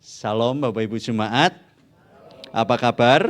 Shalom Bapak Ibu Jemaat, apa kabar?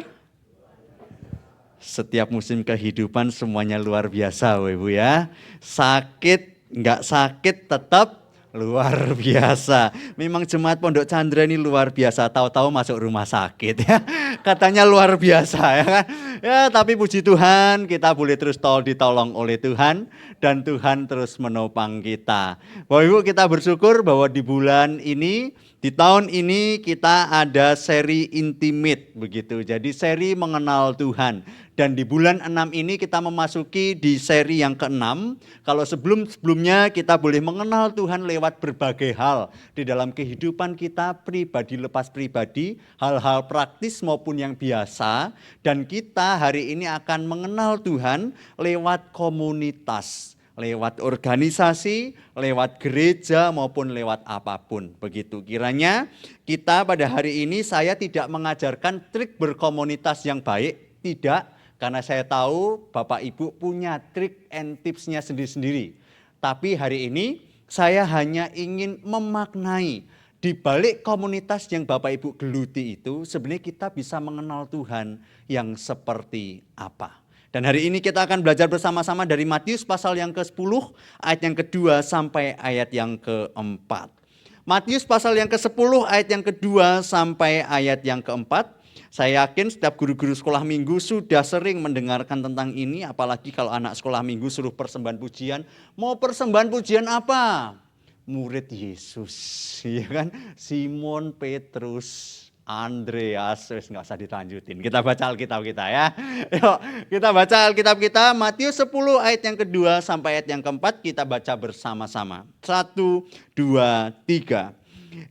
Setiap musim kehidupan semuanya luar biasa Bapak Ibu ya. Sakit, nggak sakit tetap luar biasa. Memang Jemaat Pondok Chandra ini luar biasa, tahu-tahu masuk rumah sakit ya. Katanya luar biasa ya kan. Ya tapi puji Tuhan kita boleh terus ditolong oleh Tuhan dan Tuhan terus menopang kita. Bapak Ibu kita bersyukur bahwa di bulan ini, di tahun ini kita ada seri intimate begitu. Jadi seri mengenal Tuhan. Dan di bulan 6 ini kita memasuki di seri yang ke-6. Kalau sebelumnya kita boleh mengenal Tuhan lewat berbagai hal. Di dalam kehidupan kita pribadi lepas pribadi, hal-hal praktis maupun yang biasa. Dan kita hari ini akan mengenal Tuhan lewat komunitas. Lewat organisasi, lewat gereja maupun lewat apapun. Begitu kiranya kita pada hari ini saya tidak mengajarkan trik berkomunitas yang baik, tidak. Karena saya tahu Bapak Ibu punya trik and tipsnya sendiri-sendiri. Tapi hari ini saya hanya ingin memaknai di balik komunitas yang Bapak Ibu geluti itu sebenarnya kita bisa mengenal Tuhan yang seperti apa. Dan hari ini kita akan belajar bersama-sama dari Matius pasal yang ke-10 ayat yang kedua sampai ayat yang ke-4. Matius pasal yang ke-10 ayat yang kedua sampai ayat yang ke-4. Saya yakin setiap guru-guru sekolah minggu sudah sering mendengarkan tentang ini. Apalagi kalau anak sekolah minggu suruh persembahan pujian. Mau persembahan pujian apa? Murid Yesus, ya kan? Simon, Petrus, Andreas, nggak usah dilanjutin. Kita baca Alkitab kita ya. Yuk, kita baca Alkitab kita. Matius 10 ayat yang kedua sampai ayat yang keempat kita baca bersama-sama. 1, 2, 3.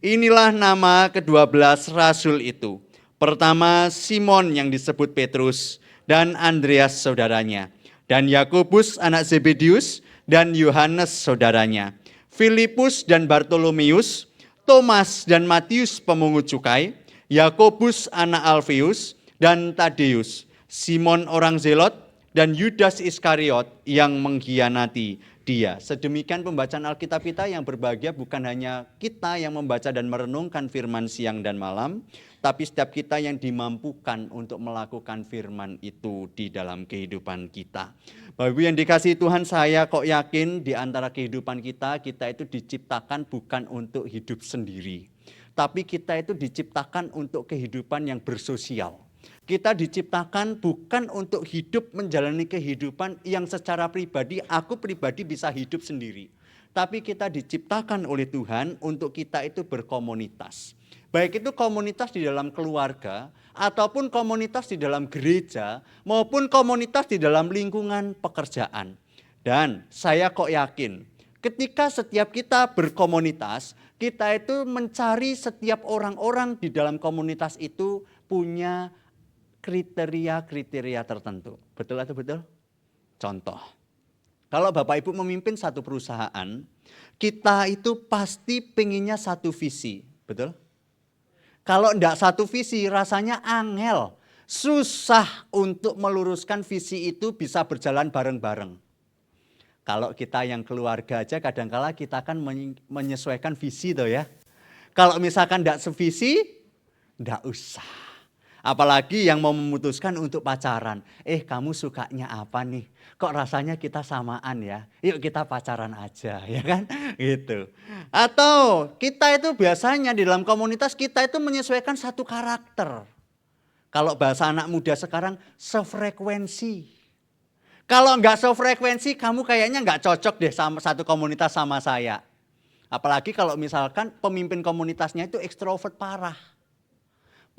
Inilah nama ke-12 rasul itu. Pertama Simon yang disebut Petrus dan Andreas saudaranya. Dan Yakobus anak Zebedius dan Yohanes saudaranya. Filipus dan Bartolomeus, Thomas dan Matius pemungut cukai, Yakobus anak Alfeus dan Tadeus, Simon orang Zelot dan Yudas Iskariot yang mengkhianati dia. Sedemikian pembacaan Alkitab kita yang berbahagia bukan hanya kita yang membaca dan merenungkan firman siang dan malam, tapi setiap kita yang dimampukan untuk melakukan firman itu di dalam kehidupan kita. Bapak Ibu yang dikasihi Tuhan, saya kok yakin di antara kehidupan kita itu diciptakan bukan untuk hidup sendiri. Tapi kita itu diciptakan untuk kehidupan yang bersosial. Kita diciptakan bukan untuk hidup menjalani kehidupan yang secara pribadi, aku pribadi bisa hidup sendiri. Tapi kita diciptakan oleh Tuhan untuk kita itu berkomunitas. Baik itu komunitas di dalam keluarga, ataupun komunitas di dalam gereja, maupun komunitas di dalam lingkungan pekerjaan. Dan saya kok yakin, ketika setiap kita berkomunitas, kita itu mencari setiap orang-orang di dalam komunitas itu punya kriteria-kriteria tertentu. Betul atau betul? Contoh, kalau Bapak Ibu memimpin satu perusahaan, kita itu pasti pengennya satu visi. Betul? Kalau enggak satu visi rasanya angel. Susah untuk meluruskan visi itu bisa berjalan bareng-bareng. Kalau kita yang keluarga aja kadang-kala kita kan menyesuaikan visi tuh ya. Kalau misalkan enggak sevisi, enggak usah. Apalagi yang mau memutuskan untuk pacaran. Kamu sukanya apa nih? Kok rasanya kita samaan ya? Yuk kita pacaran aja ya kan? Gitu. Atau kita itu biasanya di dalam komunitas kita itu menyesuaikan satu karakter. Kalau bahasa anak muda sekarang sefrekuensi. Kalau enggak sefrekuensi kamu kayaknya enggak cocok deh sama satu komunitas sama saya. Apalagi kalau misalkan pemimpin komunitasnya itu ekstrovert parah.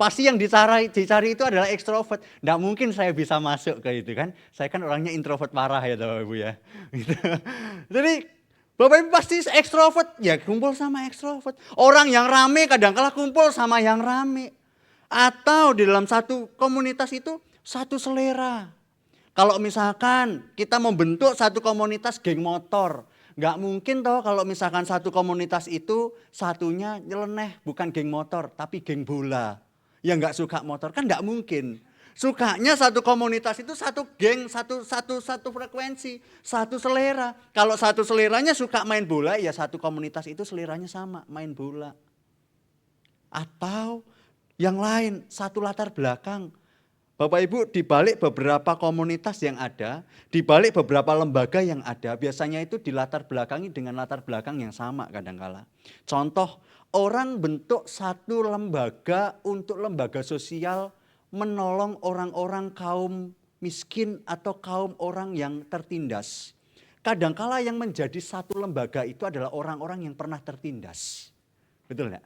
Pasti yang dicari itu adalah ekstrovert. Nggak mungkin saya bisa masuk ke itu kan. Saya kan orangnya introvert parah ya Bapak Ibu ya. Gitu. Jadi Bapak Ibu pasti ekstrovert. Ya kumpul sama ekstrovert. Orang yang rame kadang-kala kumpul sama yang rame. Atau di dalam satu komunitas itu satu selera. Kalau misalkan kita membentuk satu komunitas geng motor. Nggak mungkin toh kalau misalkan satu komunitas itu satunya nyeleneh. Bukan geng motor tapi geng bola. Yang nggak suka motor kan nggak mungkin. Sukanya satu komunitas itu satu geng, satu frekuensi, satu selera. Kalau satu seleranya suka main bola, ya satu komunitas itu seleranya sama, main bola. Atau yang lain, satu latar belakang. Bapak Ibu, di balik beberapa komunitas yang ada, di balik beberapa lembaga yang ada, biasanya itu dilatar belakangi dengan latar belakang yang sama kadangkala. Contoh, orang bentuk satu lembaga untuk lembaga sosial menolong orang-orang kaum miskin atau kaum orang yang tertindas. Kadangkala yang menjadi satu lembaga itu adalah orang-orang yang pernah tertindas. Betul enggak?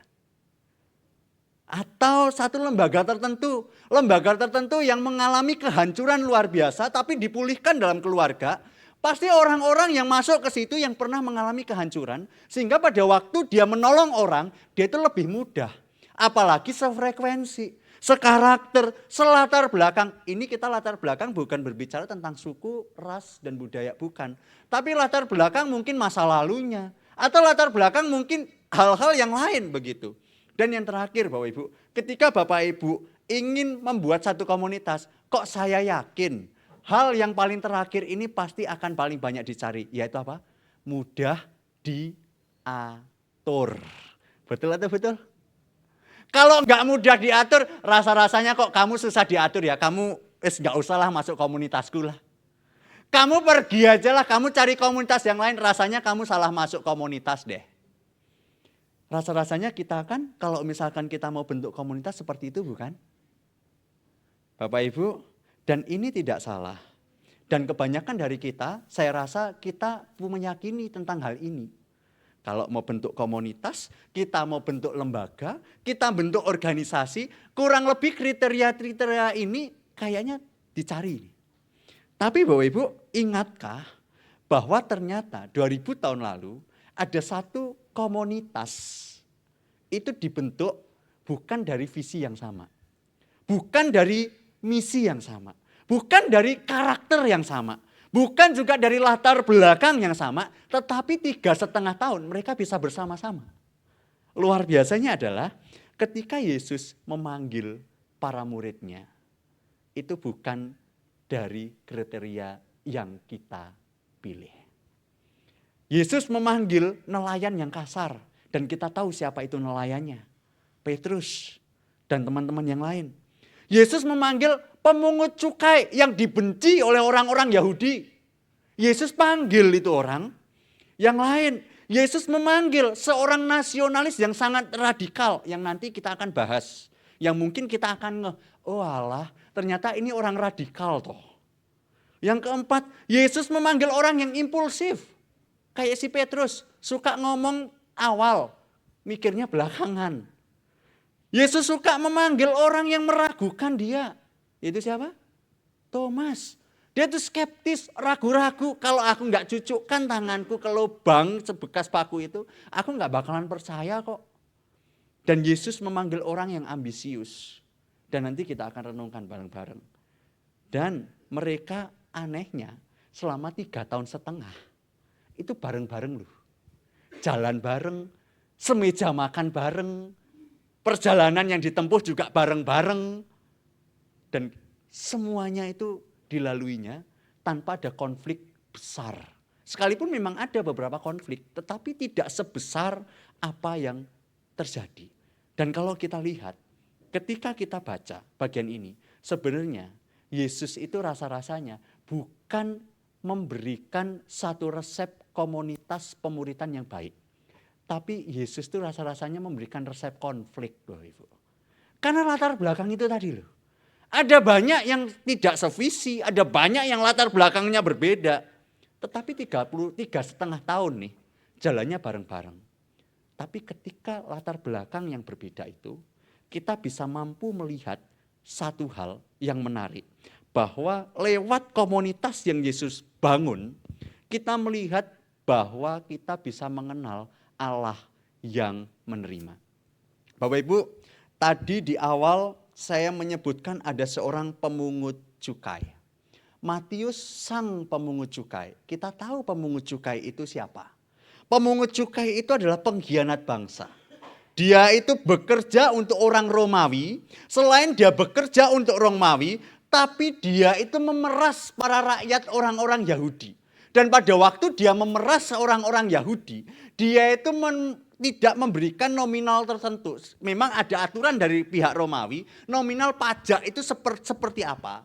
Atau satu lembaga tertentu yang mengalami kehancuran luar biasa tapi dipulihkan dalam keluarga, pasti orang-orang yang masuk ke situ yang pernah mengalami kehancuran, sehingga pada waktu dia menolong orang, dia itu lebih mudah. Apalagi sefrekuensi, sekarakter, selatar belakang. Ini kita latar belakang bukan berbicara tentang suku, ras, dan budaya, bukan. Tapi latar belakang mungkin masa lalunya, atau latar belakang mungkin hal-hal yang lain begitu. Dan yang terakhir Bapak Ibu, ketika Bapak Ibu ingin membuat satu komunitas, kok saya yakin hal yang paling terakhir ini pasti akan paling banyak dicari, yaitu apa? Mudah diatur. Betul atau betul? Kalau nggak mudah diatur, rasa-rasanya kok kamu susah diatur ya, kamu nggak usah lah masuk komunitasku lah. Kamu pergi aja lah, kamu cari komunitas yang lain, rasanya kamu salah masuk komunitas deh. Rasa-rasanya kita kan kalau misalkan kita mau bentuk komunitas seperti itu bukan? Bapak Ibu, dan ini tidak salah. Dan kebanyakan dari kita, saya rasa kita meyakini tentang hal ini. Kalau mau bentuk komunitas, kita mau bentuk lembaga, kita bentuk organisasi, kurang lebih kriteria-kriteria ini kayaknya dicari. Tapi Bapak Ibu, ingatkah bahwa ternyata 2000 tahun lalu ada satu komunitas itu dibentuk bukan dari visi yang sama. Bukan dari misi yang sama. Bukan dari karakter yang sama. Bukan juga dari latar belakang yang sama. Tetapi 3,5 tahun mereka bisa bersama-sama. Luar biasanya adalah ketika Yesus memanggil para muridnya. Itu bukan dari kriteria yang kita pilih. Yesus memanggil nelayan yang kasar. Dan kita tahu siapa itu nelayannya. Petrus dan teman-teman yang lain. Yesus memanggil pemungut cukai yang dibenci oleh orang-orang Yahudi. Yesus panggil itu orang. Yang lain, Yesus memanggil seorang nasionalis yang sangat radikal. Yang nanti kita akan bahas. Yang mungkin kita akan oh alah ternyata ini orang radikal toh. Yang keempat, Yesus memanggil orang yang impulsif. Kayak si Petrus, suka ngomong awal, mikirnya belakangan. Yesus suka memanggil orang yang meragukan dia. Itu siapa? Thomas. Dia tuh skeptis, ragu-ragu. Kalau aku nggak cucukkan tanganku ke lubang sebekas paku itu, aku nggak bakalan percaya kok. Dan Yesus memanggil orang yang ambisius. Dan nanti kita akan renungkan bareng-bareng. Dan mereka anehnya selama 3,5 tahun itu bareng-bareng loh. Jalan bareng, semeja makan bareng, perjalanan yang ditempuh juga bareng-bareng. Dan semuanya itu dilaluinya tanpa ada konflik besar. Sekalipun memang ada beberapa konflik, tetapi tidak sebesar apa yang terjadi. Dan kalau kita lihat, ketika kita baca bagian ini, sebenarnya Yesus itu rasa-rasanya bukan memberikan satu resep komunitas pemuritan yang baik. Tapi Yesus itu rasa-rasanya memberikan resep konflik, Bapak Ibu. Karena latar belakang itu tadi loh. Ada banyak yang tidak sevisi, ada banyak yang latar belakangnya berbeda. Tetapi 3,5 tahun nih, jalannya bareng-bareng. Tapi ketika latar belakang yang berbeda itu, kita bisa mampu melihat satu hal yang menarik. Bahwa lewat komunitas yang Yesus bangun, kita melihat bahwa kita bisa mengenal Allah yang menerima. Bapak Ibu, tadi di awal saya menyebutkan ada seorang pemungut cukai. Matius sang pemungut cukai. Kita tahu pemungut cukai itu siapa? Pemungut cukai itu adalah pengkhianat bangsa. Dia itu bekerja untuk orang Romawi. Selain dia bekerja untuk Romawi, tapi dia itu memeras para rakyat orang-orang Yahudi. Dan pada waktu dia memeras orang-orang Yahudi, dia itu tidak memberikan nominal tertentu. Memang ada aturan dari pihak Romawi, nominal pajak itu seperti apa,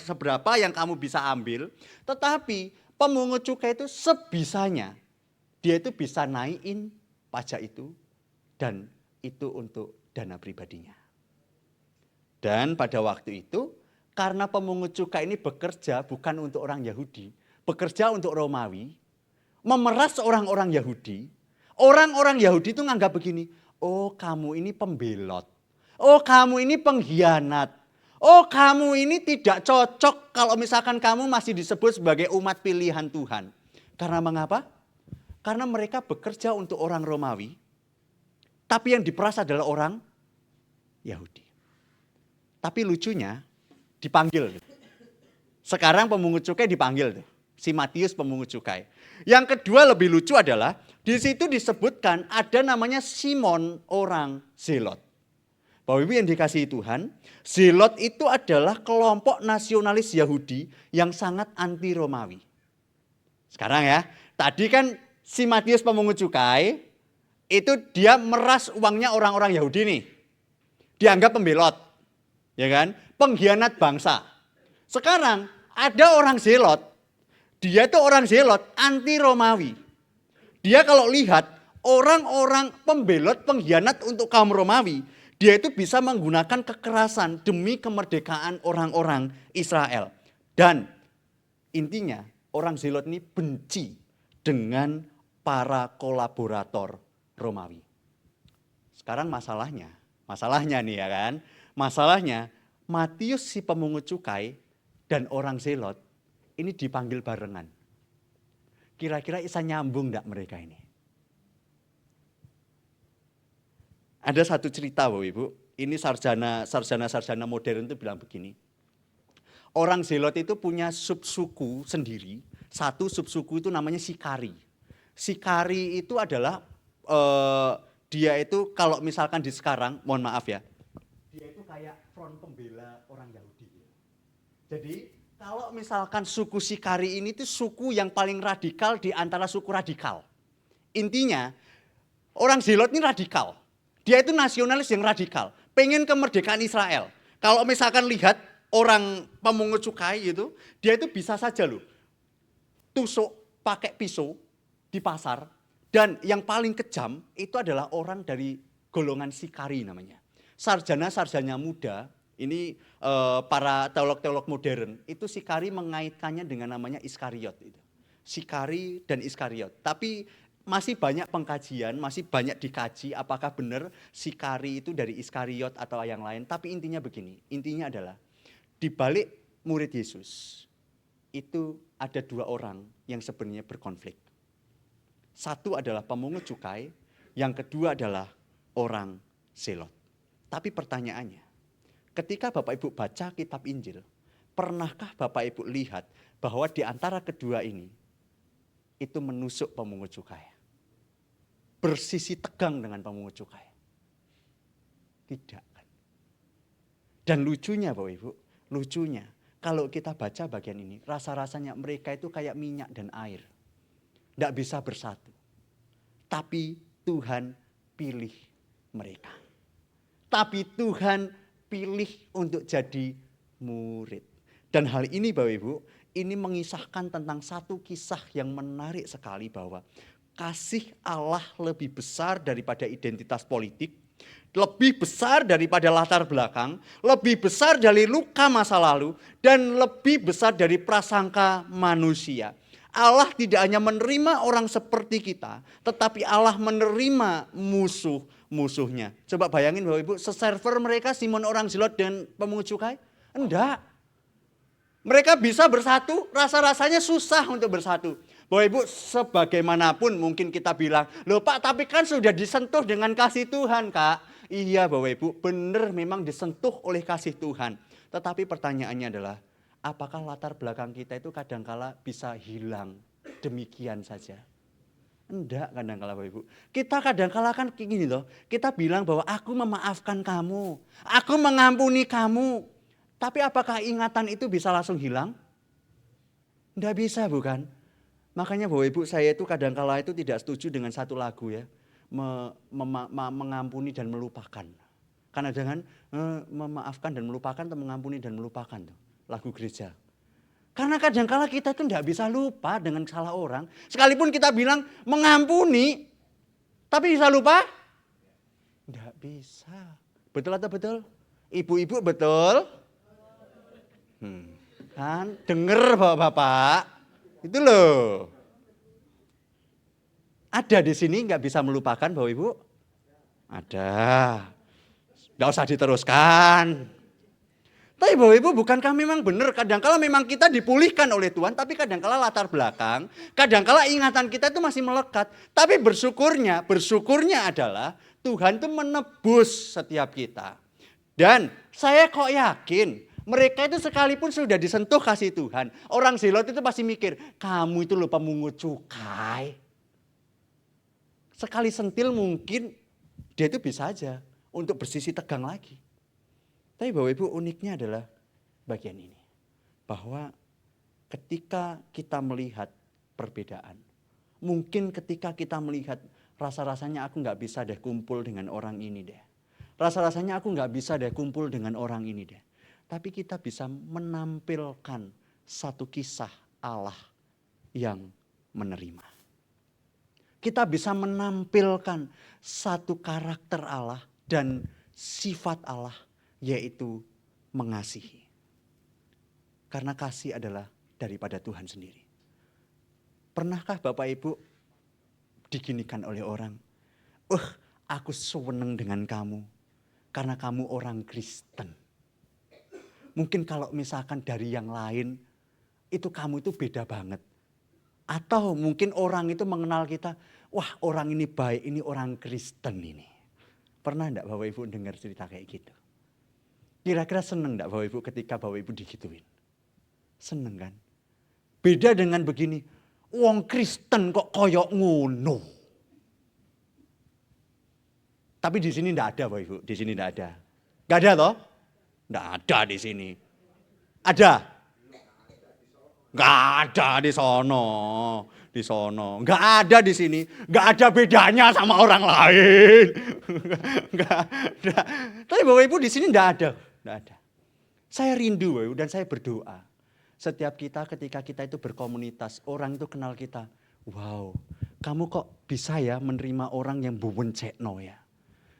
seberapa yang kamu bisa ambil. Tetapi pemungut cukai itu sebisanya, dia itu bisa naikin pajak itu dan itu untuk dana pribadinya. Dan pada waktu itu, karena pemungut cukai ini bekerja bukan untuk orang Yahudi, bekerja untuk Romawi, memeras orang-orang Yahudi. Orang-orang Yahudi itu nganggap begini, oh kamu ini pembelot, oh kamu ini pengkhianat, oh kamu ini tidak cocok kalau misalkan kamu masih disebut sebagai umat pilihan Tuhan. Karena mengapa? Karena mereka bekerja untuk orang Romawi, tapi yang diperas adalah orang Yahudi. Tapi lucunya dipanggil. Sekarang pemungut cukai dipanggil. Si Matius pemungut cukai. Yang kedua lebih lucu adalah di situ disebutkan ada namanya Simon orang Zelot. Bapak Ibu yang dikasihi Tuhan, Zelot itu adalah kelompok nasionalis Yahudi yang sangat anti Romawi. Sekarang ya, tadi kan si Matius pemungut cukai itu dia meras uangnya orang-orang Yahudi nih. Dianggap pembelot, ya kan? Pengkhianat bangsa. Sekarang ada orang Zelot. Dia itu orang Zelot anti Romawi. Dia kalau lihat orang-orang pembelot pengkhianat untuk kaum Romawi, dia itu bisa menggunakan kekerasan demi kemerdekaan orang-orang Israel. Dan intinya orang Zelot ini benci dengan para kolaborator Romawi. Sekarang masalahnya nih ya kan. Masalahnya Matius si pemungut cukai dan orang Zelot ini dipanggil barengan. Kira-kira bisa nyambung enggak mereka ini? Ada satu cerita Bapak Ibu, ini sarjana modern itu bilang begini. Orang Zelot itu punya subsuku sendiri, satu subsuku itu namanya Sikari. Sikari itu adalah, dia itu kalau misalkan di sekarang, mohon maaf ya, dia itu kayak front pembela orang Yahudi. Jadi kalau misalkan suku Sikari ini tuh suku yang paling radikal di antara suku radikal. Intinya orang Zelot ini radikal. Dia itu nasionalis yang radikal. Pengen kemerdekaan Israel. Kalau misalkan lihat orang pemungut cukai itu, dia itu bisa saja loh tusuk pakai pisau di pasar. Dan yang paling kejam itu adalah orang dari golongan Sikari namanya. Sarjana-sarjana muda. Ini para teolog-teolog modern, itu Sikari mengaitkannya dengan namanya Iskariot. Sikari dan Iskariot. Tapi masih banyak pengkajian, masih banyak dikaji apakah benar Sikari itu dari Iskariot atau yang lain. Tapi intinya begini, intinya adalah di balik murid Yesus, itu ada dua orang yang sebenarnya berkonflik. Satu adalah pemungut cukai, yang kedua adalah orang Zelot. Tapi pertanyaannya, ketika Bapak Ibu baca kitab Injil, pernahkah Bapak Ibu lihat bahwa di antara kedua ini, itu menusuk pemungut cukai? Bersisi tegang dengan pemungut cukai? Tidak kan? Dan lucunya Bapak Ibu, lucunya kalau kita baca bagian ini, rasa-rasanya mereka itu kayak minyak dan air. Tidak bisa bersatu. Tapi Tuhan pilih mereka. Tapi Tuhan pilih untuk jadi murid. Dan hal ini Bapak Ibu, ini mengisahkan tentang satu kisah yang menarik sekali bahwa kasih Allah lebih besar daripada identitas politik, lebih besar daripada latar belakang, lebih besar dari luka masa lalu, dan lebih besar dari prasangka manusia. Allah tidak hanya menerima orang seperti kita, tetapi Allah menerima musuhnya. Coba bayangin Bapak Ibu, seserver mereka Simon orang Zelot dan pemungut cukai? Enggak. Mereka bisa bersatu, rasa-rasanya susah untuk bersatu. Bapak Ibu, sebagaimanapun mungkin kita bilang, loh Pak tapi kan sudah disentuh dengan kasih Tuhan Kak. Iya Bapak Ibu, benar memang disentuh oleh kasih Tuhan. Tetapi pertanyaannya adalah, apakah latar belakang kita itu kadangkala bisa hilang demikian saja? Enggak kadangkala Bapak Ibu. Kita kadangkala kan gini loh, kita bilang bahwa aku memaafkan kamu, aku mengampuni kamu. Tapi apakah ingatan itu bisa langsung hilang? Enggak bisa bukan? Makanya Bapak Ibu saya itu kadangkala itu tidak setuju dengan satu lagu ya. mengampuni dan melupakan. Karena jangan memaafkan dan melupakan atau mengampuni dan melupakan tuh lagu gereja. Karena kadangkala kita itu tidak bisa lupa dengan salah orang. Sekalipun kita bilang mengampuni, tapi bisa lupa? Tidak bisa. Betul atau betul? Ibu-ibu betul? Kan denger bapak-bapak, itu loh. Ada di sini nggak bisa melupakan Bapak Ibu? Ada. Nggak usah diteruskan. Tapi Bapak Ibu bukankah memang benar kadangkala memang kita dipulihkan oleh Tuhan, tapi kadangkala latar belakang, kadangkala ingatan kita itu masih melekat. Tapi bersyukurnya adalah Tuhan itu menebus setiap kita. Dan saya kok yakin mereka itu sekalipun sudah disentuh kasih Tuhan, orang Zelot itu pasti mikir, kamu itu loh pemungut cukai. Sekali sentil mungkin dia itu bisa aja untuk bersisi tegang lagi. Tapi Bapak Ibu uniknya adalah bagian ini. Bahwa ketika kita melihat perbedaan. Mungkin ketika kita melihat rasa-rasanya aku gak bisa deh kumpul dengan orang ini deh. Rasa-rasanya aku gak bisa deh kumpul dengan orang ini deh. Tapi kita bisa menampilkan satu kisah Allah yang menerima. Kita bisa menampilkan satu karakter Allah dan sifat Allah, yaitu mengasihi. Karena kasih adalah daripada Tuhan sendiri. Pernahkah Bapak Ibu diginikan oleh orang? Aku seneng dengan kamu karena kamu orang Kristen. Mungkin kalau misalkan dari yang lain, itu kamu itu beda banget. Atau mungkin orang itu mengenal kita, wah orang ini baik, ini orang Kristen ini. Pernah enggak Bapak Ibu dengar cerita kayak gitu? Kira-kira seneng enggak Bapak Ibu ketika Bapak Ibu digituin? Seneng kan? Beda dengan begini, wong Kristen kok koyok ngono. Tapi di sini enggak ada Bapak Ibu, di sini enggak ada. Enggak ada toh? Enggak ada di sini. Ada? Gak ada di sono, Gak ada di sini, gak ada bedanya sama orang lain. Gak ada. Tapi Bapak Ibu di sini gak ada. Saya rindu Bapak Ibu dan saya berdoa. Setiap kita ketika kita itu berkomunitas, orang itu kenal kita. Wow, kamu kok bisa ya menerima orang yang buwencekno ya.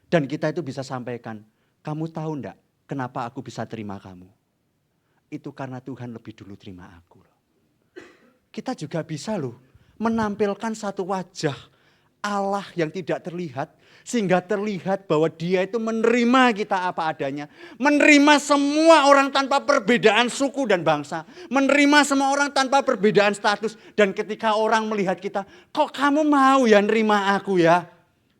Dan kita itu bisa sampaikan, kamu tahu enggak kenapa aku bisa terima kamu? Itu karena Tuhan lebih dulu terima aku. Kita juga bisa loh menampilkan satu wajah Allah yang tidak terlihat. Sehingga terlihat bahwa dia itu menerima kita apa adanya. Menerima semua orang tanpa perbedaan suku dan bangsa. Menerima semua orang tanpa perbedaan status. Dan ketika orang melihat kita, kok kamu mau ya nerima aku ya?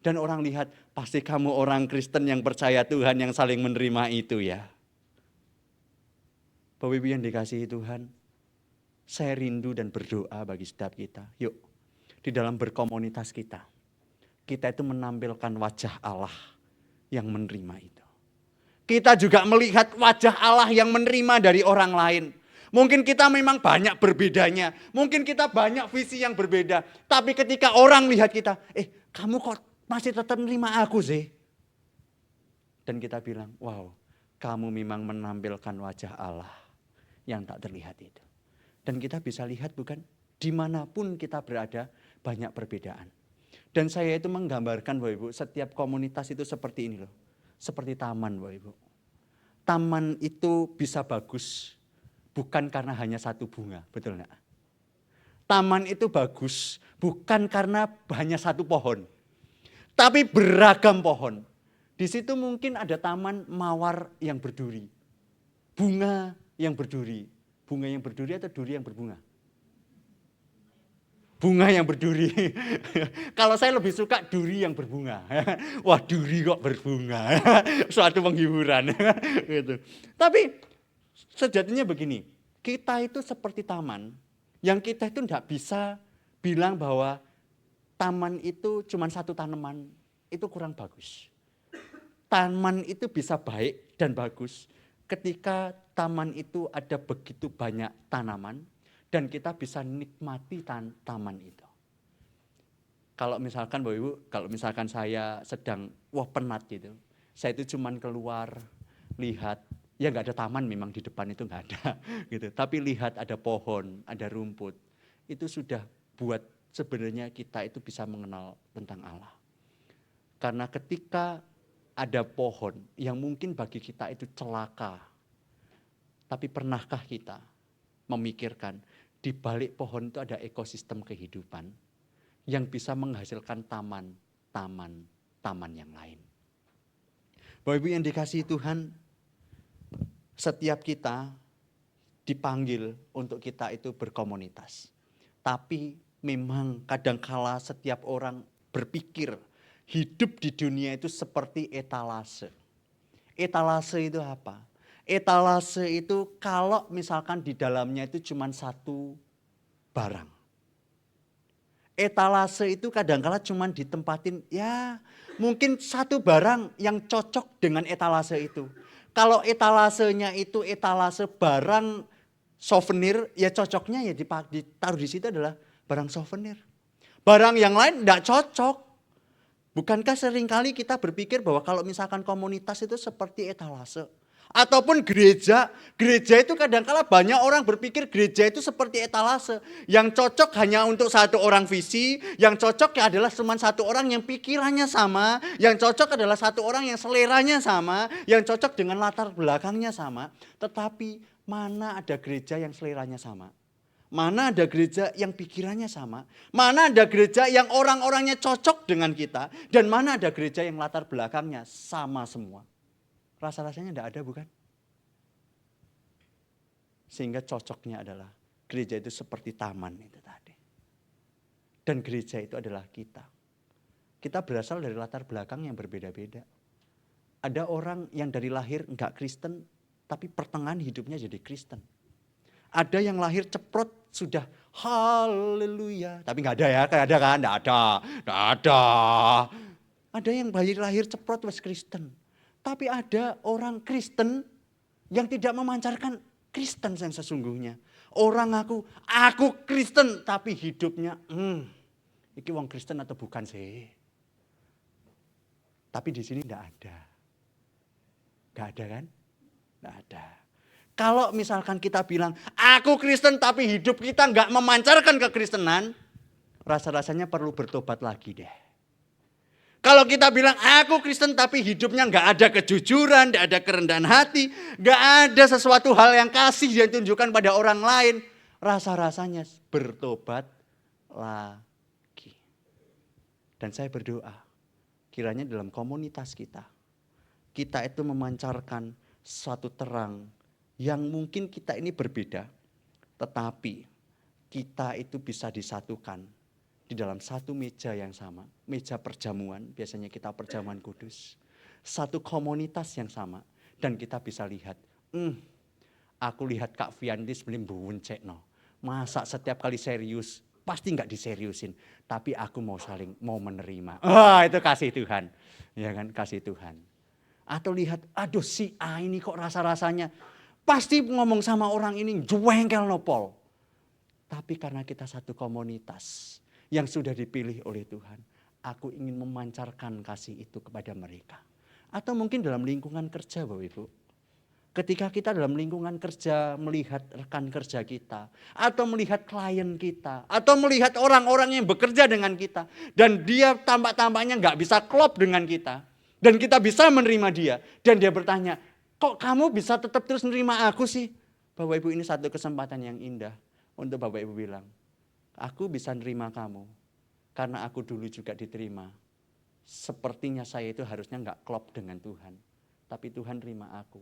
Dan orang lihat, pasti kamu orang Kristen yang percaya Tuhan yang saling menerima itu ya. Bapak Ibu yang dikasihi Tuhan, saya rindu dan berdoa bagi setiap kita. Yuk, di dalam berkomunitas kita itu menampilkan wajah Allah yang menerima itu. Kita juga melihat wajah Allah yang menerima dari orang lain. Mungkin kita memang banyak berbedanya. Mungkin kita banyak visi yang berbeda. Tapi ketika orang lihat kita, kamu kok masih tetap menerima aku sih? Dan kita bilang, wow, kamu memang menampilkan wajah Allah yang tak terlihat itu. Dan kita bisa lihat bukan, dimanapun kita berada banyak perbedaan. Dan saya itu menggambarkan Bapak Ibu, setiap komunitas itu seperti ini loh. Seperti taman Bapak Ibu. Taman itu bisa bagus bukan karena hanya satu bunga, betul enggak? Taman itu bagus bukan karena hanya satu pohon. Tapi beragam pohon. Di situ mungkin ada taman mawar yang berduri. Bunga yang berduri. Bunga yang berduri atau duri yang berbunga? Bunga yang berduri. Kalau saya lebih suka duri yang berbunga. Wah, duri kok berbunga. Suatu penghiburan. Gitu. Tapi sejatinya begini, kita itu seperti taman yang kita itu tidak bisa bilang bahwa taman itu cuma satu tanaman, itu kurang bagus. Taman itu bisa baik dan bagus ketika taman itu ada begitu banyak tanaman dan kita bisa nikmati taman itu. Kalau misalkan Bapak Ibu, kalau misalkan saya sedang penat gitu. Saya itu cuman keluar lihat, ya nggak ada taman memang di depan itu nggak ada gitu. Tapi lihat ada pohon, ada rumput. Itu sudah buat sebenarnya kita itu bisa mengenal tentang Allah. Karena ketika ada pohon yang mungkin bagi kita itu celaka. Tapi pernahkah kita memikirkan di balik pohon itu ada ekosistem kehidupan yang bisa menghasilkan taman yang lain. Bapak Ibu yang dikasihi Tuhan, setiap kita dipanggil untuk kita itu berkomunitas. Tapi memang kadangkala setiap orang berpikir hidup di dunia itu seperti etalase. Etalase itu apa? Etalase itu kalau misalkan di dalamnya itu cuma satu barang. Etalase itu kadangkala cuma ditempatin ya mungkin satu barang yang cocok dengan etalase itu. Kalau etalasenya itu etalase barang souvenir, ya cocoknya ya ditaruh di situ adalah barang souvenir. Barang yang lain tidak cocok. Bukankah seringkali kita berpikir bahwa kalau misalkan komunitas itu seperti etalase. Ataupun gereja itu kadang-kala banyak orang berpikir gereja itu seperti etalase. Yang cocok hanya untuk satu orang visi, yang cocok ya adalah cuma satu orang yang pikirannya sama, yang cocok adalah satu orang yang seleranya sama, yang cocok dengan latar belakangnya sama. Tetapi mana ada gereja yang seleranya sama? Mana ada gereja yang pikirannya sama? Mana ada gereja yang orang-orangnya cocok dengan kita? Dan mana ada gereja yang latar belakangnya sama semua? Rasa-rasanya tidak ada, bukan? Sehingga cocoknya adalah gereja itu seperti taman itu tadi. Dan gereja itu adalah kita. Kita berasal dari latar belakang yang berbeda-beda. Ada orang yang dari lahir enggak Kristen, tapi pertengahan hidupnya jadi Kristen. Ada yang lahir ceprot sudah haleluya. Tapi enggak ada ya, kayak ada kan? Enggak ada. Ada yang lahir ceprot was Kristen. Tapi ada orang Kristen yang tidak memancarkan Kristen yang sesungguhnya. Orang aku Kristen tapi hidupnya, iki wong Kristen atau bukan sih? Tapi di sini tidak ada. Enggak ada kan? Enggak ada. Kalau misalkan kita bilang, aku Kristen tapi hidup kita enggak memancarkan kekristenan, rasa-rasanya perlu bertobat lagi deh. Kalau kita bilang, aku Kristen tapi hidupnya enggak ada kejujuran, enggak ada kerendahan hati, enggak ada sesuatu hal yang kasih yang ditunjukkan pada orang lain, rasa-rasanya bertobat lagi. Dan saya berdoa, kiranya dalam komunitas kita itu memancarkan suatu terang yang mungkin kita ini berbeda, tetapi kita itu bisa disatukan di dalam satu meja yang sama, meja perjamuan, biasanya kita perjamuan kudus. Satu komunitas yang sama, dan kita bisa lihat, aku lihat Kak Vianti sebelum buncek no. Masa setiap kali serius, pasti enggak diseriusin, tapi aku mau menerima. Itu kasih Tuhan, ya kan, kasih Tuhan. Atau lihat, aduh si A ini kok rasa-rasanya, pasti ngomong sama orang ini jengkel nopol. Tapi karena kita satu komunitas yang sudah dipilih oleh Tuhan, aku ingin memancarkan kasih itu kepada mereka. Atau mungkin dalam lingkungan kerja Bapak Ibu. Ketika kita dalam lingkungan kerja melihat rekan kerja kita, atau melihat klien kita, atau melihat orang-orang yang bekerja dengan kita, dan dia tampak-tampaknya nggak bisa klop dengan kita, dan kita bisa menerima dia, dan dia bertanya, kok kamu bisa tetap terus menerima aku sih? Bapak Ibu, ini satu kesempatan yang indah untuk Bapak Ibu bilang, aku bisa nerima kamu karena aku dulu juga diterima. Sepertinya saya itu harusnya nggak klop dengan Tuhan, tapi Tuhan terima aku.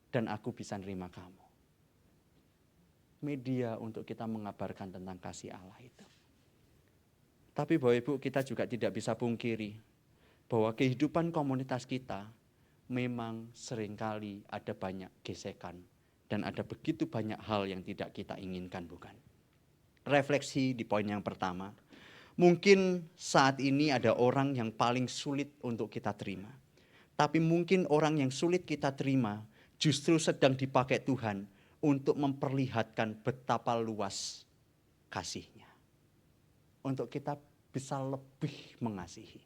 Dan aku bisa nerima kamu. Media untuk kita mengabarkan tentang kasih Allah itu. Tapi Bapak Ibu, kita juga tidak bisa pungkiri bahwa kehidupan komunitas kita memang seringkali ada banyak gesekan. Dan ada begitu banyak hal yang tidak kita inginkan, bukan? Refleksi di poin yang pertama. Mungkin saat ini ada orang yang paling sulit untuk kita terima. Tapi mungkin orang yang sulit kita terima justru sedang dipakai Tuhan untuk memperlihatkan betapa luas kasih-Nya. Untuk kita bisa lebih mengasihi.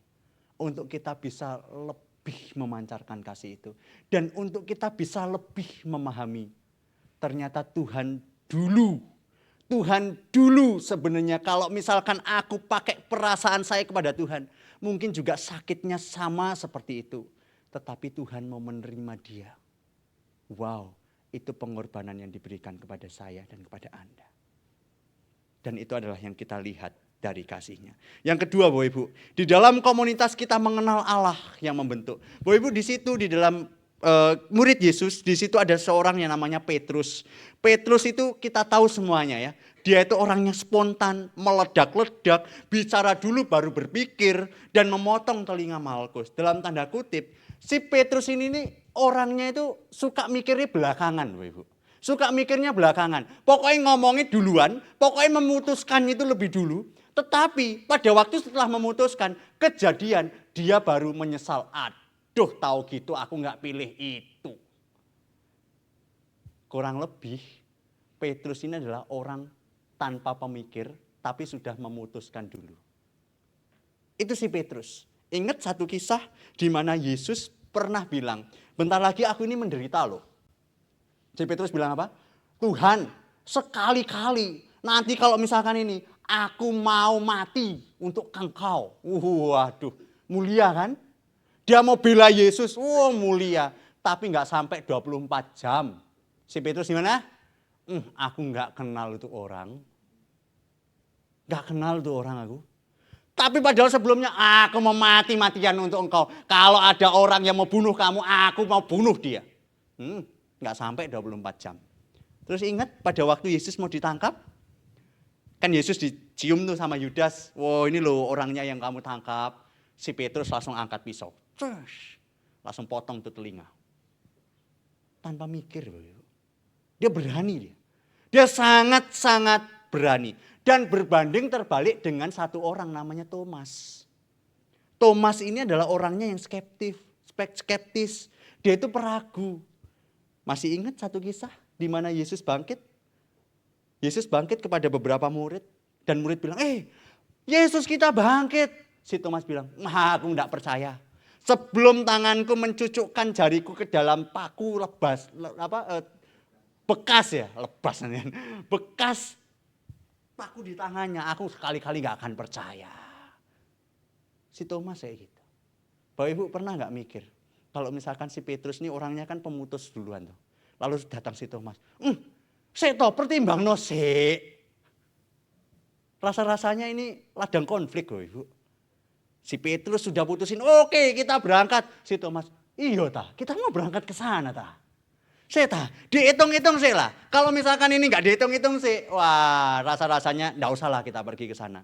Untuk kita bisa lebih memancarkan kasih itu. Dan untuk kita bisa lebih memahami. Ternyata Tuhan dulu sebenarnya kalau misalkan aku pakai perasaan saya kepada Tuhan. Mungkin juga sakitnya sama seperti itu. Tetapi Tuhan mau menerima dia. Wow, itu pengorbanan yang diberikan kepada saya dan kepada Anda. Dan itu adalah yang kita lihat dari kasihnya. Yang kedua Bapak Ibu, di dalam komunitas kita mengenal Allah yang membentuk. Bapak Ibu di situ di dalam murid Yesus, di situ ada seorang yang namanya Petrus. Petrus itu kita tahu semuanya ya. Dia itu orangnya spontan, meledak-ledak, bicara dulu baru berpikir dan memotong telinga Malkus. Dalam tanda kutip, si Petrus ini nih orangnya itu suka mikirnya belakangan Bapak Ibu. Suka mikirnya belakangan. Pokoknya ngomongnya duluan, pokoknya memutuskan itu lebih dulu. Tetapi pada waktu setelah memutuskan kejadian, dia baru menyesal. Aduh tahu gitu aku gak pilih itu. Kurang lebih Petrus ini adalah orang tanpa pemikir tapi sudah memutuskan dulu. Itu si Petrus. Ingat satu kisah di mana Yesus pernah bilang, bentar lagi aku ini menderita loh. Si Petrus bilang apa? Tuhan, sekali-kali nanti kalau misalkan ini aku mau mati untuk Engkau. Waduh, mulia kan? Dia mau bela Yesus, mulia. Tapi nggak sampai 24 jam. Si Petrus gimana? Aku nggak kenal itu orang. Nggak kenal itu orang aku. Tapi padahal sebelumnya aku mau mati-matian untuk Engkau. Kalau ada orang yang mau bunuh kamu, aku mau bunuh dia. Nggak sampai 24 jam. Terus ingat pada waktu Yesus mau ditangkap, kan Yesus dicium tuh sama Yudas. Wow ini loh orangnya yang kamu tangkap. Si Petrus langsung angkat pisau. Langsung potong tuh telinga. Tanpa mikir. Dia berani dia. Dia sangat-sangat berani. Dan berbanding terbalik dengan satu orang namanya Thomas. Thomas ini adalah orangnya yang skeptis. Dia itu peragu. Masih ingat satu kisah di mana Yesus bangkit? Yesus bangkit kepada beberapa murid. Dan murid bilang, Yesus kita bangkit. Si Thomas bilang, aku enggak percaya. Sebelum tanganku mencucukkan jariku ke dalam paku bekas paku di tangannya, aku sekali-kali enggak akan percaya. Si Thomas kayak gitu. Bapak Ibu pernah enggak mikir? Kalau misalkan si Petrus ini orangnya kan pemutus duluan tuh. Lalu datang si Thomas. Pertimbang no sik. Rasa-rasanya ini ladang konflik loh Ibu. Si Petrus sudah putusin, oke kita berangkat. Si Thomas, iya tah, kita mau berangkat ke sana tah. Dihitung-hitung sih lah. Kalau misalkan ini nggak dihitung-hitung sih, wah rasa-rasanya nggak usah lah kita pergi ke sana.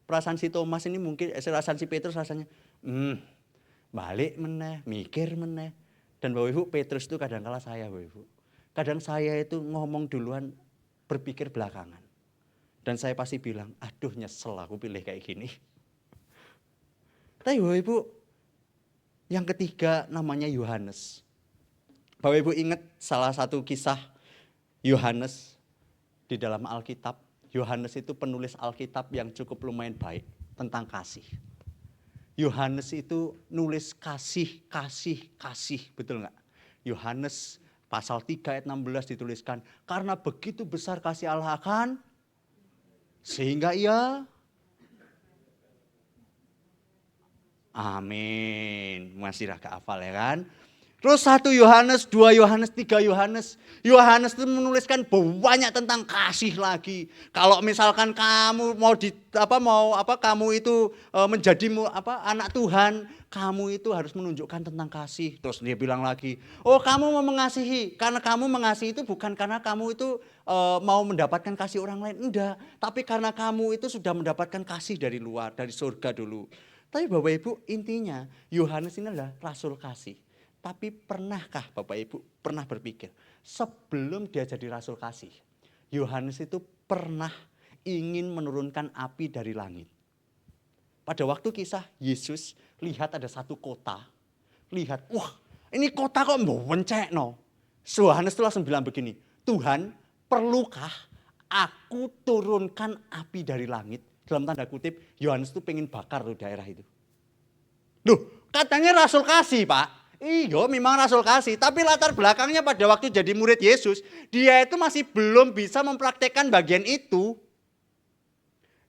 Perasaan si Thomas ini mungkin, perasaan si Petrus rasanya, balik meneh, mikir meneh. Dan Bapak Ibu, Petrus itu kadang kala saya Bapak Ibu. Kadang saya itu ngomong duluan, berpikir belakangan. Dan saya pasti bilang, aduh nyesel aku pilih kayak gini. Tapi Bapak Ibu, yang ketiga namanya Yohanes. Bapak Ibu ingat salah satu kisah Yohanes di dalam Alkitab. Yohanes itu penulis Alkitab yang cukup lumayan baik tentang kasih. Yohanes itu nulis kasih, betul nggak? Yohanes pasal 3 ayat 16 dituliskan, karena begitu besar kasih Allah akan, sehingga ia, amin, masih agak hafal ya kan? Terus 1 Yohanes, 2 Yohanes, 3 Yohanes. Yohanes itu menuliskan banyak tentang kasih lagi. Kalau misalkan kamu kamu itu menjadi anak Tuhan, kamu itu harus menunjukkan tentang kasih. Terus dia bilang lagi, kamu mau mengasihi. Karena kamu mengasihi itu bukan karena kamu itu mau mendapatkan kasih orang lain. Enggak, tapi karena kamu itu sudah mendapatkan kasih dari luar, dari surga dulu. Tapi Bapak Ibu, intinya Yohanes ini adalah rasul kasih. Tapi pernahkah Bapak Ibu pernah berpikir sebelum dia jadi rasul kasih, Yohanes itu pernah ingin menurunkan api dari langit. Pada waktu kisah Yesus lihat ada satu kota, lihat ini kota kok mencekno. Yohanes itu langsung bilang begini, Tuhan perlukah aku turunkan api dari langit dalam tanda kutip, Yohanes tuh pengen bakar tuh daerah itu. Loh, katanya rasul kasih, Pak. Iya, memang rasul kasih. Tapi latar belakangnya pada waktu jadi murid Yesus, dia itu masih belum bisa mempraktekkan bagian itu.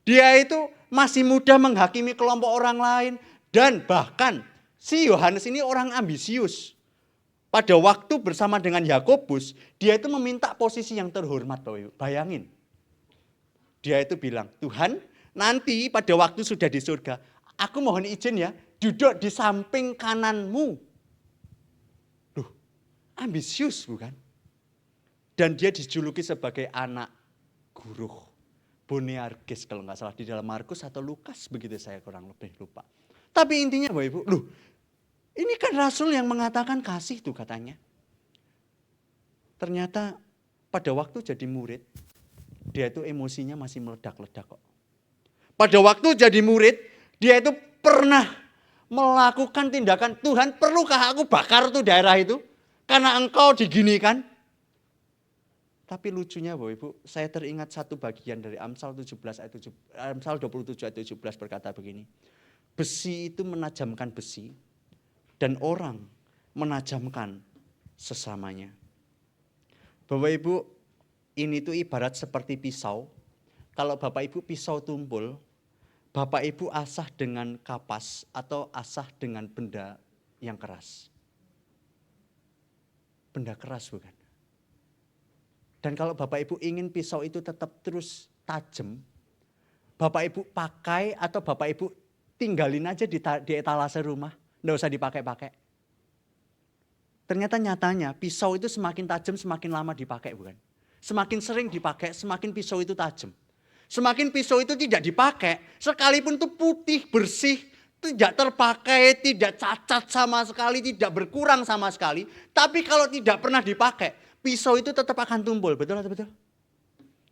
Dia itu masih mudah menghakimi kelompok orang lain. Dan bahkan si Yohanes ini orang ambisius. Pada waktu bersama dengan Yakobus, dia itu meminta posisi yang terhormat. Bayangin. Dia itu bilang, Tuhan nanti pada waktu sudah di surga, aku mohon izin ya, duduk di samping kananmu. Loh, ambisius bukan? Dan dia dijuluki sebagai anak guru. Boanerges kalau nggak salah di dalam Markus atau Lukas, begitu saya kurang lebih lupa. Tapi intinya Bapak Ibu, loh ini kan rasul yang mengatakan kasih tuh katanya. Ternyata pada waktu jadi murid, dia itu emosinya masih meledak-ledak kok. Pada waktu jadi murid, dia itu pernah melakukan tindakan, Tuhan perlukah aku bakar tuh daerah itu? Karena engkau diginikan. Tapi lucunya Bapak Ibu, saya teringat satu bagian dari Amsal 27 ayat 17 berkata begini. Besi itu menajamkan besi dan orang menajamkan sesamanya. Bapak Ibu, ini tuh ibarat seperti pisau. Kalau Bapak Ibu pisau tumpul, Bapak Ibu asah dengan kapas atau asah dengan benda yang keras. Benda keras bukan? Dan kalau Bapak Ibu ingin pisau itu tetap terus tajam, Bapak Ibu pakai atau Bapak Ibu tinggalin aja di etalase rumah, enggak usah dipakai-pakai. Ternyata nyatanya pisau itu semakin tajam semakin lama dipakai bukan? Semakin sering dipakai semakin pisau itu tajam. Semakin pisau itu tidak dipakai, sekalipun itu putih, bersih, tidak terpakai, tidak cacat sama sekali, tidak berkurang sama sekali. Tapi kalau tidak pernah dipakai, pisau itu tetap akan tumpul, betul atau betul?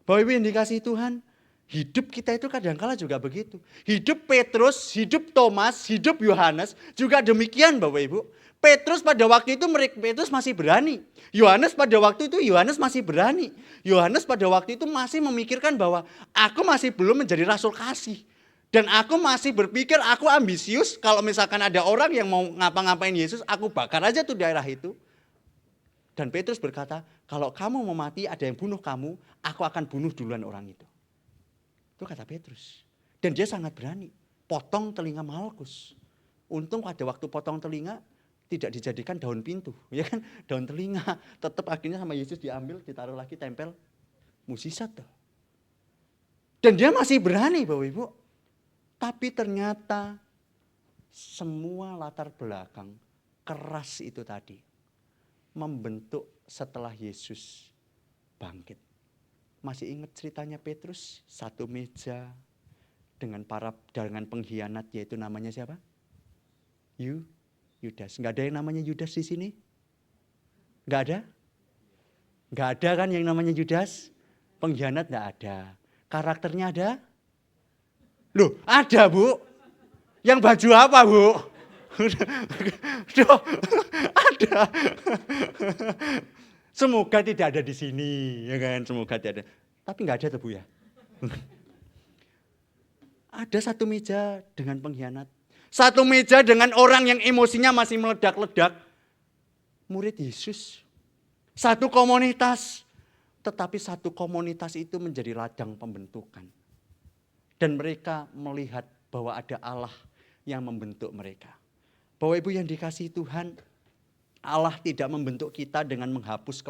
Bapak Ibu yang dikasihi Tuhan, hidup kita itu kadang-kala juga begitu. Hidup Petrus, hidup Thomas, hidup Yohanes juga demikian Bapak Ibu. Petrus pada waktu itu Petrus masih berani. Yohanes pada waktu itu Yohanes masih berani. Yohanes pada waktu itu masih memikirkan bahwa aku masih belum menjadi rasul kasih. Dan aku masih berpikir aku ambisius kalau misalkan ada orang yang mau ngapa-ngapain Yesus, aku bakar aja tuh daerah itu. Dan Petrus berkata, kalau kamu mau mati ada yang bunuh kamu, aku akan bunuh duluan orang itu. Itu kata Petrus. Dan dia sangat berani. Potong telinga Malkus. Untung pada waktu potong telinga tidak dijadikan daun pintu. Ya kan, daun telinga. Tetap akhirnya sama Yesus diambil, ditaruh lagi, tempel. Mukjizat tuh. Dan dia masih berani Bapak Ibu. Tapi ternyata semua latar belakang keras itu tadi membentuk setelah Yesus bangkit. Masih ingat ceritanya Petrus? Satu meja dengan pengkhianat, yaitu namanya siapa? Yudas. Enggak ada yang namanya Yudas di sini? Enggak ada? Enggak ada kan yang namanya Yudas? Pengkhianat enggak ada. Karakternya ada? Loh, ada Bu. Yang baju apa Bu? Duh, ada. Semoga tidak ada di sini, ya kan? Semoga tidak ada. Tapi nggak ada tuh Bu ya. Ada satu meja dengan pengkhianat. Satu meja dengan orang yang emosinya masih meledak-ledak. Murid Yesus. Satu komunitas. Tetapi satu komunitas itu menjadi ladang pembentukan. Dan mereka melihat bahwa ada Allah yang membentuk mereka. Bapak Ibu yang dikasihi Tuhan, Allah tidak membentuk kita dengan menghapus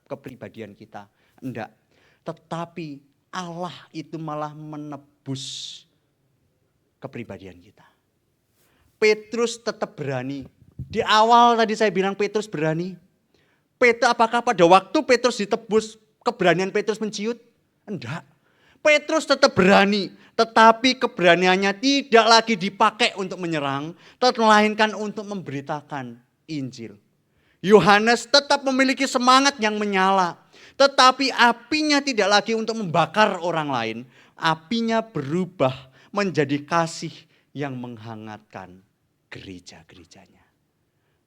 kepribadian kita. Enggak. Tetapi Allah itu malah menebus kepribadian kita. Petrus tetap berani. Di awal tadi saya bilang Petrus berani. Apakah pada waktu Petrus ditebus keberanian Petrus menciut? Enggak. Petrus tetap berani, tetapi keberaniannya tidak lagi dipakai untuk menyerang, melainkan untuk memberitakan Injil. Yohanes tetap memiliki semangat yang menyala, tetapi apinya tidak lagi untuk membakar orang lain. Apinya berubah menjadi kasih yang menghangatkan gereja-gerejanya.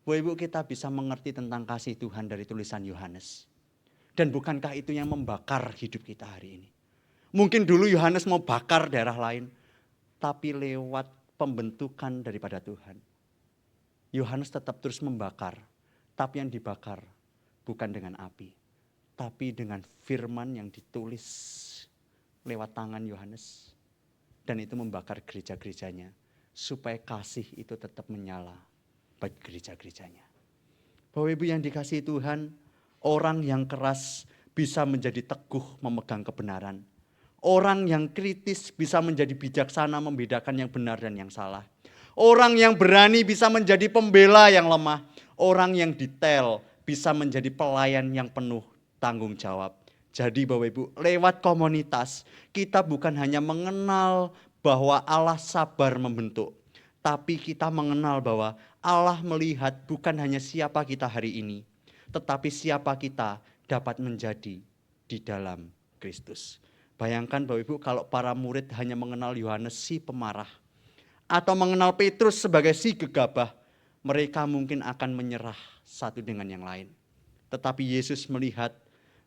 Bapak Ibu, kita bisa mengerti tentang kasih Tuhan dari tulisan Yohanes. Dan bukankah itu yang membakar hidup kita hari ini? Mungkin dulu Yohanes mau bakar daerah lain. tapi lewat pembentukan daripada Tuhan. Yohanes tetap terus membakar, tapi yang dibakar bukan dengan api, tapi dengan firman yang ditulis lewat tangan Yohanes. Dan itu membakar gereja-gerejanya, supaya kasih itu tetap menyala bagi gereja-gerejanya. Bapak Ibu yang dikasihi Tuhan, orang yang keras bisa menjadi teguh memegang kebenaran. Orang yang kritis bisa menjadi bijaksana membedakan yang benar dan yang salah. Orang yang berani bisa menjadi pembela yang lemah. Orang yang detail bisa menjadi pelayan yang penuh tanggung jawab. Jadi Bapak Ibu, lewat komunitas kita bukan hanya mengenal bahwa Allah sabar membentuk. Tapi kita mengenal bahwa Allah melihat bukan hanya siapa kita hari ini, tetapi siapa kita dapat menjadi di dalam Kristus. Bayangkan Bapak Ibu, kalau para murid hanya mengenal Yohanes si pemarah, atau mengenal Petrus sebagai si gegabah, mereka mungkin akan menyerah satu dengan yang lain. Tetapi Yesus melihat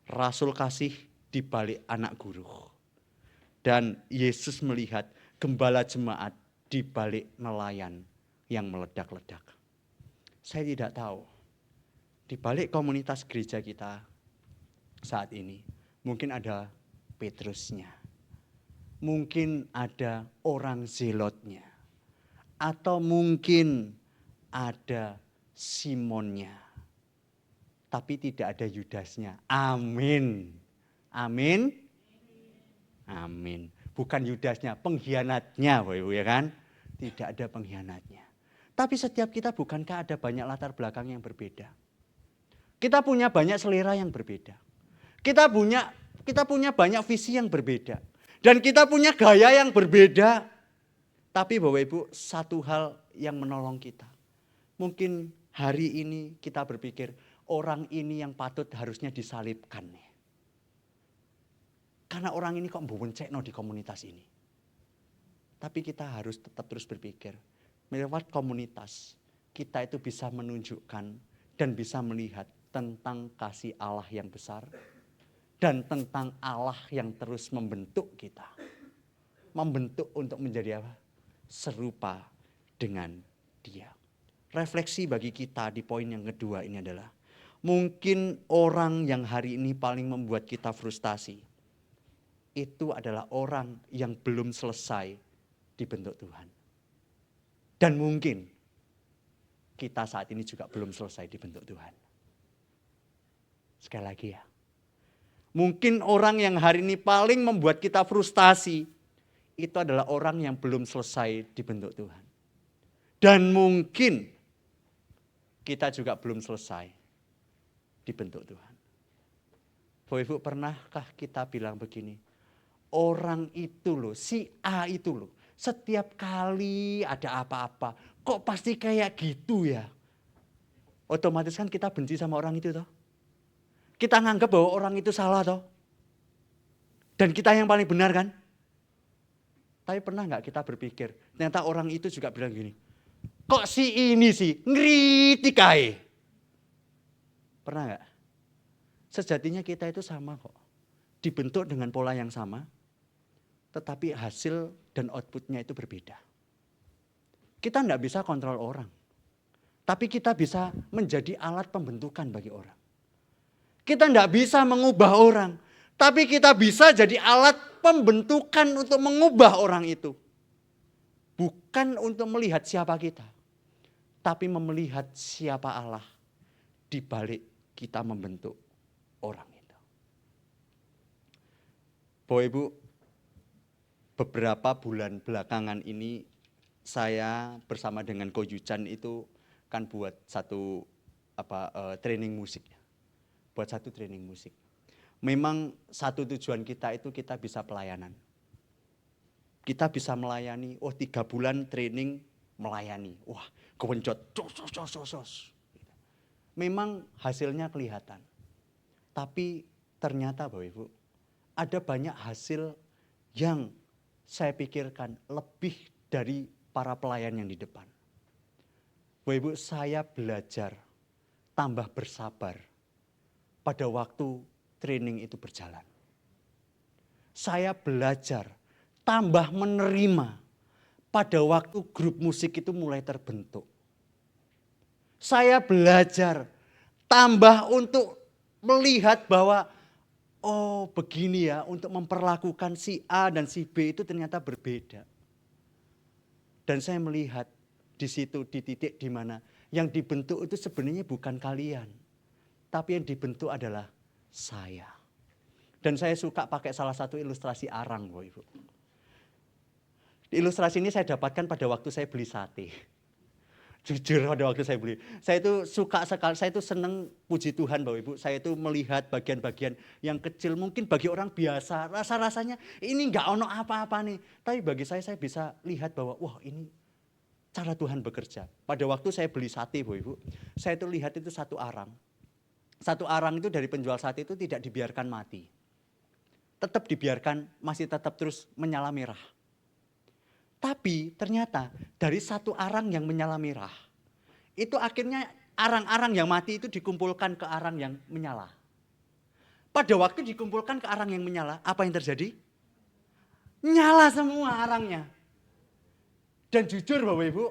rasul kasih di balik anak guru. Dan Yesus melihat gembala jemaat di balik nelayan yang meledak-ledak. Saya tidak tahu, di balik komunitas gereja kita saat ini, mungkin ada Petrusnya, mungkin ada orang zelotnya, atau mungkin ada Simonnya, tapi tidak ada Yudasnya. Amin. Amin. Amin. Bukan Yudasnya, pengkhianatnya, Bapak Ibu, ya kan? Tidak ada pengkhianatnya. Tapi setiap kita bukankah ada banyak latar belakang yang berbeda? Kita punya banyak selera yang berbeda. Kita punya banyak visi yang berbeda. Dan kita punya gaya yang berbeda. Tapi Bapak Ibu, satu hal yang menolong kita. Mungkin hari ini kita berpikir, orang ini yang patut harusnya disalibkan. Karena orang ini kok mbowencekno di komunitas ini. Tapi kita harus tetap terus berpikir, lewat komunitas kita itu bisa menunjukkan dan bisa melihat tentang kasih Allah yang besar. Dan tentang Allah yang terus membentuk kita. Membentuk untuk menjadi apa? Serupa dengan Dia. Refleksi bagi kita di poin yang kedua ini adalah, mungkin orang yang hari ini paling membuat kita frustasi, itu adalah orang yang belum selesai dibentuk Tuhan. Dan mungkin kita saat ini juga belum selesai dibentuk Tuhan. Sekali lagi ya. Mungkin orang yang hari ini paling membuat kita frustasi, itu adalah orang yang belum selesai dibentuk Tuhan. Dan mungkin kita juga belum selesai dibentuk Tuhan. Bapak Ibu, pernahkah kita bilang begini, orang itu loh, si A itu loh, setiap kali ada apa-apa, kok pasti kayak gitu ya? Otomatis kan kita benci sama orang itu toh. Kita nganggap bahwa orang itu salah toh. Dan kita yang paling benar kan? Tapi pernah gak kita berpikir, ternyata orang itu juga bilang gini, kok si ini sih ngeritik ae? Pernah gak? Sejatinya kita itu sama kok. Dibentuk dengan pola yang sama, tetapi hasil dan outputnya itu berbeda. Kita gak bisa kontrol orang. Tapi kita bisa menjadi alat pembentukan bagi orang. Kita tidak bisa mengubah orang, tapi kita bisa jadi alat pembentukan untuk mengubah orang itu. Bukan untuk melihat siapa kita, tapi melihat siapa Allah di balik kita membentuk orang itu. Bapak Ibu, beberapa bulan belakangan ini saya bersama dengan Ko Yujan itu kan buat satu training musik. Buat satu training musik. Memang satu tujuan kita itu kita bisa pelayanan. Kita bisa melayani, 3 bulan training melayani. Wah, kewencot, sos. Memang hasilnya kelihatan. Tapi ternyata Bapak Ibu, ada banyak hasil yang saya pikirkan lebih dari para pelayan yang di depan. Bapak Ibu, saya belajar tambah bersabar pada waktu training itu berjalan. Saya belajar tambah menerima pada waktu grup musik itu mulai terbentuk. Saya belajar tambah untuk melihat bahwa oh begini ya, untuk memperlakukan si A dan si B itu ternyata berbeda. Dan saya melihat di situ di titik di mana yang dibentuk itu sebenarnya bukan kalian. Tapi yang dibentuk adalah saya. Dan saya suka pakai salah satu ilustrasi arang, Bapak Ibu. Ilustrasi ini saya dapatkan pada waktu saya beli sate. Jujur pada waktu saya beli. Saya itu suka sekali, saya itu senang, puji Tuhan Bapak Ibu. Saya itu melihat bagian-bagian yang kecil mungkin bagi orang biasa. Rasa-rasanya ini enggak ono apa-apa nih. Tapi bagi saya bisa lihat bahwa wah ini cara Tuhan bekerja. Pada waktu saya beli sate Bapak Ibu. Saya itu lihat itu satu arang. Satu arang itu dari penjual sate itu tidak dibiarkan mati. Tetap dibiarkan, masih tetap terus menyala merah. Tapi ternyata dari satu arang yang menyala merah, itu akhirnya arang-arang yang mati itu dikumpulkan ke arang yang menyala. Pada waktu dikumpulkan ke arang yang menyala, apa yang terjadi? Nyala semua arangnya. Dan jujur Bapak Ibu,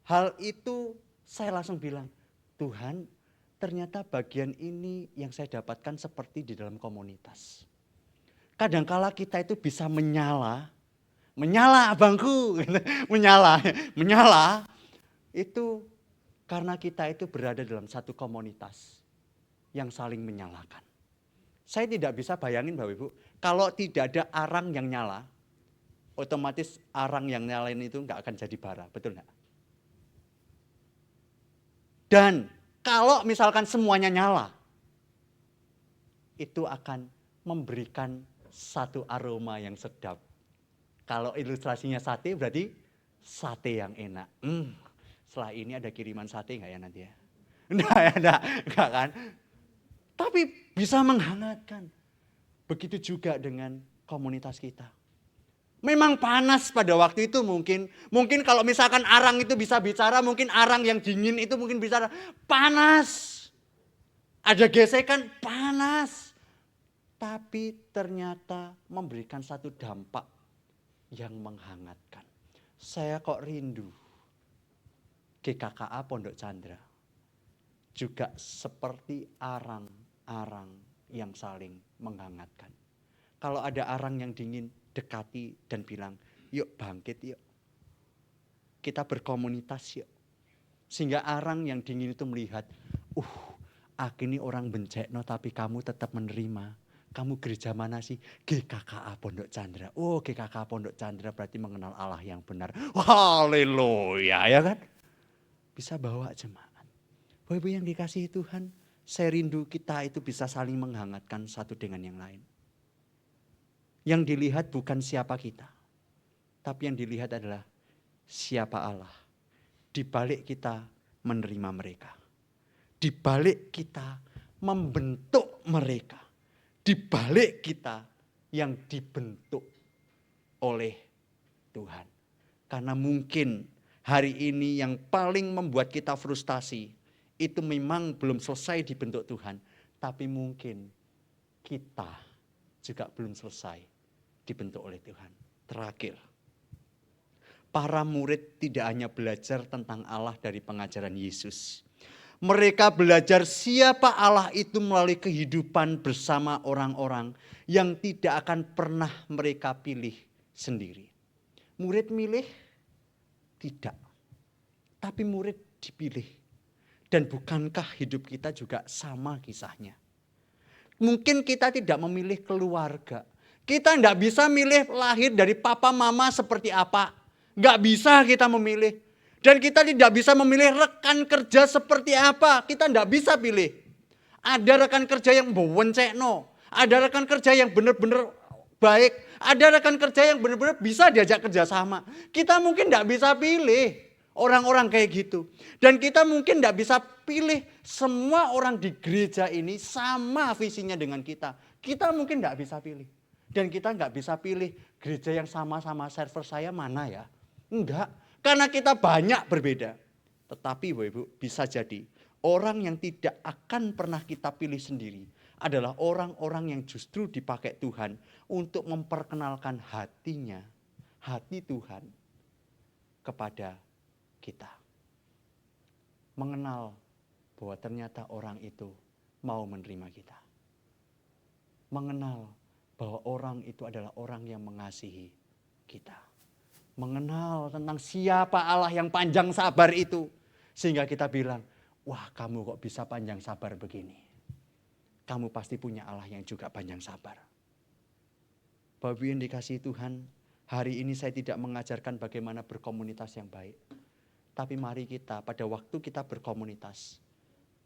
hal itu saya langsung bilang, Tuhan ternyata bagian ini yang saya dapatkan seperti di dalam komunitas. Kadangkala kita itu bisa menyala abangku, menyala itu karena kita itu berada dalam satu komunitas yang saling menyalakan. Saya tidak bisa bayangin Bapak Ibu, kalau tidak ada arang yang nyala, otomatis arang yang nyalain itu nggak akan jadi bara, betul nggak? Dan kalau misalkan semuanya nyala, itu akan memberikan satu aroma yang sedap. Kalau ilustrasinya sate berarti sate yang enak. Setelah ini ada kiriman sate nggak ya nanti ya? Enggak kan? Tapi bisa menghangatkan. Begitu juga dengan komunitas kita. Memang panas pada waktu itu mungkin. Mungkin kalau misalkan arang itu bisa bicara, mungkin arang yang dingin itu mungkin bicara. Panas. Ada gesekan, panas. Tapi ternyata memberikan satu dampak yang menghangatkan. Saya kok rindu GKKA Pondok Chandra juga seperti arang-arang yang saling menghangatkan. Kalau ada arang yang dingin, dekati dan bilang, yuk bangkit yuk. Kita berkomunitas yuk. Sehingga arang yang dingin itu melihat, aku ini orang bencekno tapi kamu tetap menerima. Kamu gereja mana sih? GKKA Pondok Chandra. Oh GKKA Pondok Chandra berarti mengenal Allah yang benar. Haleluya ya kan? Bisa bawa jemaat. Bapak Ibu yang dikasihi Tuhan, saya rindu kita itu bisa saling menghangatkan satu dengan yang lain. Yang dilihat bukan siapa kita, tapi yang dilihat adalah siapa Allah. Di balik kita menerima mereka. Di balik kita membentuk mereka. Di balik kita yang dibentuk oleh Tuhan. Karena mungkin hari ini yang paling membuat kita frustasi, itu memang belum selesai dibentuk Tuhan. Tapi mungkin kita juga belum selesai dibentuk oleh Tuhan. Terakhir, para murid tidak hanya belajar tentang Allah dari pengajaran Yesus. Mereka belajar siapa Allah itu melalui kehidupan bersama orang-orang yang tidak akan pernah mereka pilih sendiri. Murid milih? Tidak. Tapi murid dipilih. Dan bukankah hidup kita juga sama kisahnya? Mungkin kita tidak memilih keluarga. Kita tidak bisa milih lahir dari papa mama seperti apa. Nggak bisa kita memilih. Dan kita tidak bisa memilih rekan kerja seperti apa. Kita tidak bisa pilih. Ada rekan kerja yang bowencekno. Ada rekan kerja yang benar-benar baik. Ada rekan kerja yang benar-benar bisa diajak kerjasama. Kita mungkin tidak bisa pilih orang-orang kayak gitu. Dan kita mungkin tidak bisa pilih semua orang di gereja ini sama visinya dengan kita. Kita mungkin tidak bisa pilih. Dan kita nggak bisa pilih gereja yang sama-sama server saya mana ya. Enggak. Karena kita banyak berbeda. Tetapi Bapak Ibu bisa jadi orang yang tidak akan pernah kita pilih sendiri adalah orang-orang yang justru dipakai Tuhan untuk memperkenalkan hatinya, hati Tuhan kepada kita. Mengenal bahwa ternyata orang itu mau menerima kita. Mengenal bahwa orang itu adalah orang yang mengasihi kita. Mengenal tentang siapa Allah yang panjang sabar itu. Sehingga kita bilang, wah kamu kok bisa panjang sabar begini. Kamu pasti punya Allah yang juga panjang sabar. Bapak Ibu yang dikasihi Tuhan, hari ini saya tidak mengajarkan bagaimana berkomunitas yang baik. Tapi mari kita pada waktu kita berkomunitas,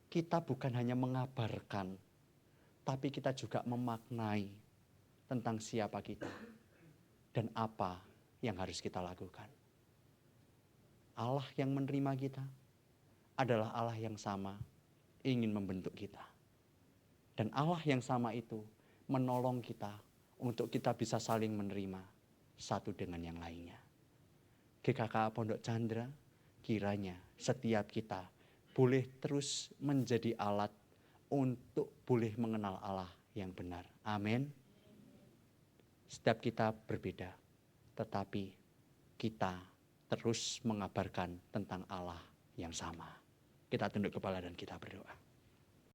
kita bukan hanya mengabarkan, tapi kita juga memaknai tentang siapa kita dan apa yang harus kita lakukan. Allah yang menerima kita adalah Allah yang sama ingin membentuk kita. Dan Allah yang sama itu menolong kita untuk kita bisa saling menerima satu dengan yang lainnya. GKK Pondok Chandra, kiranya setiap kita boleh terus menjadi alat untuk boleh mengenal Allah yang benar. Amin. Setiap kita berbeda, tetapi kita terus mengabarkan tentang Allah yang sama. Kita tunduk kepala dan kita berdoa.